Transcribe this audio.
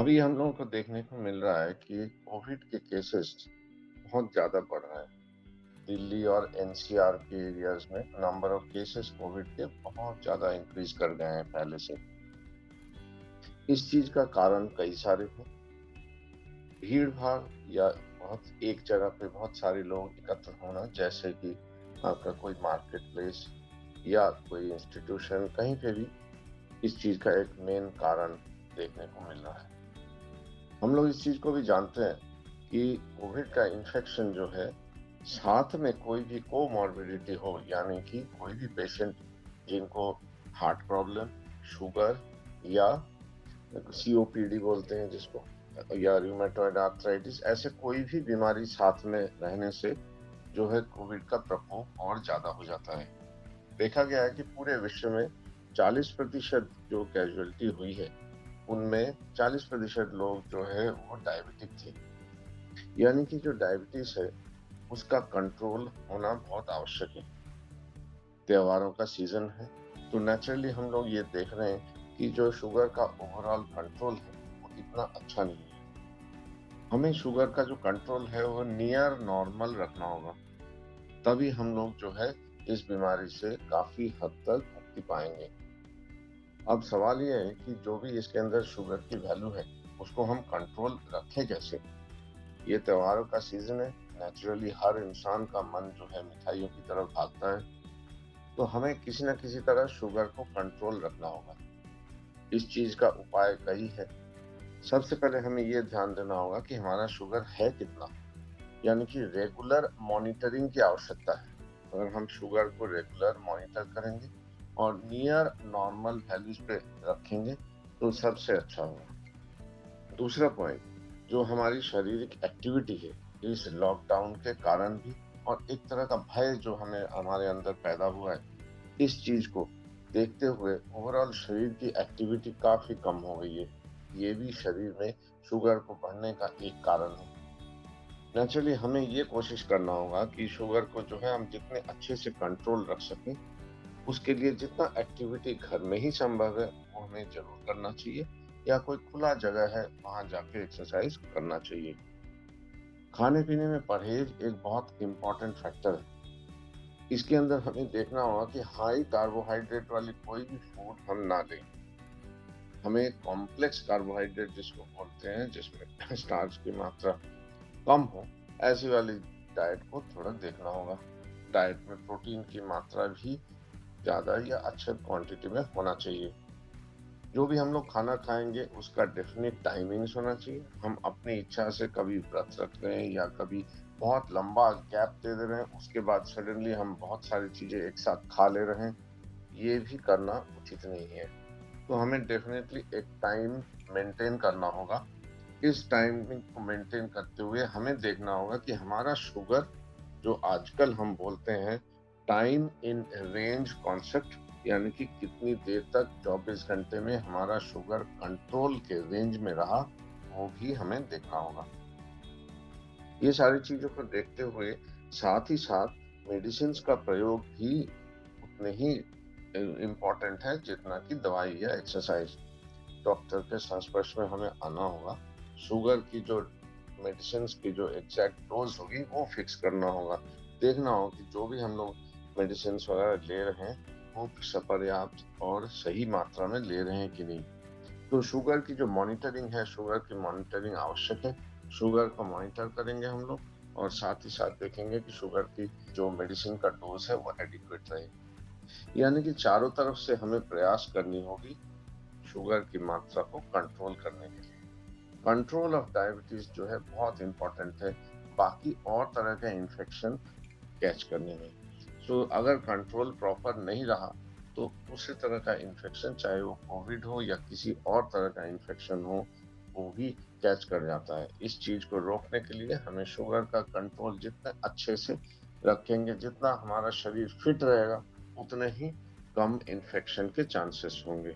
अभी हम लोगों को देखने को मिल रहा है कि कोविड के केसेस बहुत ज़्यादा बढ़ रहे हैं। दिल्ली और एनसीआर के एरियाज में नंबर ऑफ केसेस कोविड के बहुत ज़्यादा इंक्रीज कर गए हैं पहले से। इस चीज का कारण कई सारे हैं। भीड़-भाड़ या बहुत एक जगह पे बहुत सारे लोग एकत्र होना, जैसे कि आपका कोई मार्केट प्लेस या कोई इंस्टीट्यूशन, कहीं पे भी इस चीज का एक मेन कारण देखने को मिल रहा है। हम लोग इस चीज को भी जानते हैं कि कोविड का इन्फेक्शन जो है, साथ में कोई भी कोमॉर्बिडिटी हो, यानी कि कोई भी पेशेंट जिनको हार्ट प्रॉब्लम, शुगर या सीओपीडी बोलते हैं जिसको, या रूमेटॉइड आर्थराइटिस, ऐसे कोई भी बीमारी साथ में रहने से जो है कोविड का प्रकोप और ज्यादा हो जाता है। देखा गया है कि पूरे विश्व में 40% जो कैजुअलिटी हुई है, उनमें 40% लोग जो है वो डायबिटिक थे। यानी कि जो डायबिटीज है उसका कंट्रोल होना बहुत आवश्यक है। त्योहारों का सीजन है, तो नेचुरली हम लोग ये देख रहे हैं कि जो शुगर का ओवरऑल कंट्रोल है वो इतना अच्छा नहीं है। हमें शुगर का जो कंट्रोल है वो नियर नॉर्मल रखना होगा, तभी हम लोग जो है इस बीमारी से काफी हद तक मुक्ति पाएंगे। अब सवाल ये है कि जो भी इसके अंदर शुगर की वैल्यू है उसको हम कंट्रोल रखें कैसे। ये त्योहारों का सीजन है, नेचुरली हर इंसान का मन जो है मिठाइयों की तरफ भागता है, तो हमें किसी न किसी तरह शुगर को कंट्रोल रखना होगा। इस चीज का उपाय कई है। सबसे पहले हमें ये ध्यान देना होगा कि हमारा शुगर है कितना, यानी कि रेगुलर मॉनिटरिंग की आवश्यकता है। अगर हम शुगर को रेगुलर मॉनिटर करेंगे और नियर नॉर्मल वैल्यूज पे रखेंगे तो सबसे अच्छा होगा। दूसरा पॉइंट, जो हमारी शारीरिक एक्टिविटी है, इस लॉकडाउन के कारण भी और एक तरह का भय जो हमें हमारे अंदर पैदा हुआ है, इस चीज को देखते हुए ओवरऑल शरीर की एक्टिविटी काफी कम हो गई है। ये भी शरीर में शुगर को बढ़ने का एक कारण है। नेचुरली हमें ये कोशिश करना होगा कि शुगर को जो है हम जितने अच्छे से कंट्रोल रख सकें, उसके लिए जितना एक्टिविटी घर में ही संभव है वो हमें जरूर करना चाहिए, या कोई खुला जगह है वहां जाके एक्सरसाइज करना चाहिए। खाने पीने में परहेज एक बहुत इंपॉर्टेंट फैक्टर है। इसके अंदर हमें देखना होगा कि हाई कार्बोहाइड्रेट वाली कोई भी फूड हम ना लें। हमें कॉम्प्लेक्स कार्बोहाइड्रेट जिसको बोलते हैं, जिसमें स्टार्च की मात्रा कम हो, ऐसी वाली डाइट को थोड़ा देखना होगा। डाइट में प्रोटीन की मात्रा भी ज्यादा या अच्छे क्वांटिटी में होना चाहिए। जो भी हम लोग खाना खाएंगे उसका डेफिनेट टाइमिंग्स होना चाहिए। हम अपनी इच्छा से कभी व्रत रख रहे हैं या कभी बहुत लंबा गैप दे दे रहे हैं, उसके बाद सडनली हम बहुत सारी चीजें एक साथ खा ले रहे हैं, ये भी करना उचित नहीं है। तो हमें डेफिनेटली एक टाइम मेंटेन करना होगा। इस टाइमिंग को मेंटेन करते हुए हमें देखना होगा कि हमारा शुगर, जो आजकल हम बोलते हैं टाइम इन रेंज कॉन्सेप्ट, यानी कि कितनी देर तक 24 घंटे में हमारा शुगर कंट्रोल के रेंज में रहा, वो भी हमें देखना होगा। ये सारी चीजों को देखते हुए साथ ही साथ मेडिसिन का प्रयोग भी उतने ही इम्पोर्टेंट है जितना कि दवाई या एक्सरसाइज। डॉक्टर के संस्पर्श में हमें आना होगा। शुगर की जो मेडिसिन की जो एग्जैक्ट डोज होगी वो फिक्स करना होगा। देखना होगा कि जो भी हम लोग मेडिसिन वगैरह ले रहे हैं वो पर्याप्त और सही मात्रा में ले रहे हैं कि नहीं। तो शुगर की जो मॉनिटरिंग है, शुगर की मॉनिटरिंग आवश्यक है। शुगर को मॉनिटर करेंगे हम लोग, और साथ ही साथ देखेंगे कि शुगर की जो मेडिसिन का डोज है वो एडिक्वेट रहे। यानी कि चारों तरफ से हमें प्रयास करनी होगी शुगर की मात्रा को कंट्रोल करने के लिए। कंट्रोल ऑफ डायबिटीज जो है बहुत इंपॉर्टेंट है बाकी और तरह के इन्फेक्शन कैच करने में। अगर कंट्रोल प्रॉपर नहीं रहा तो उसी तरह का इन्फेक्शन, चाहे वो कोविड हो या किसी और तरह का इन्फेक्शन हो, वो भी कैच कर जाता है। इस चीज को रोकने के लिए हमें शुगर का कंट्रोल जितना अच्छे से रखेंगे, जितना हमारा शरीर फिट रहेगा, उतने ही कम इन्फेक्शन के चांसेस होंगे।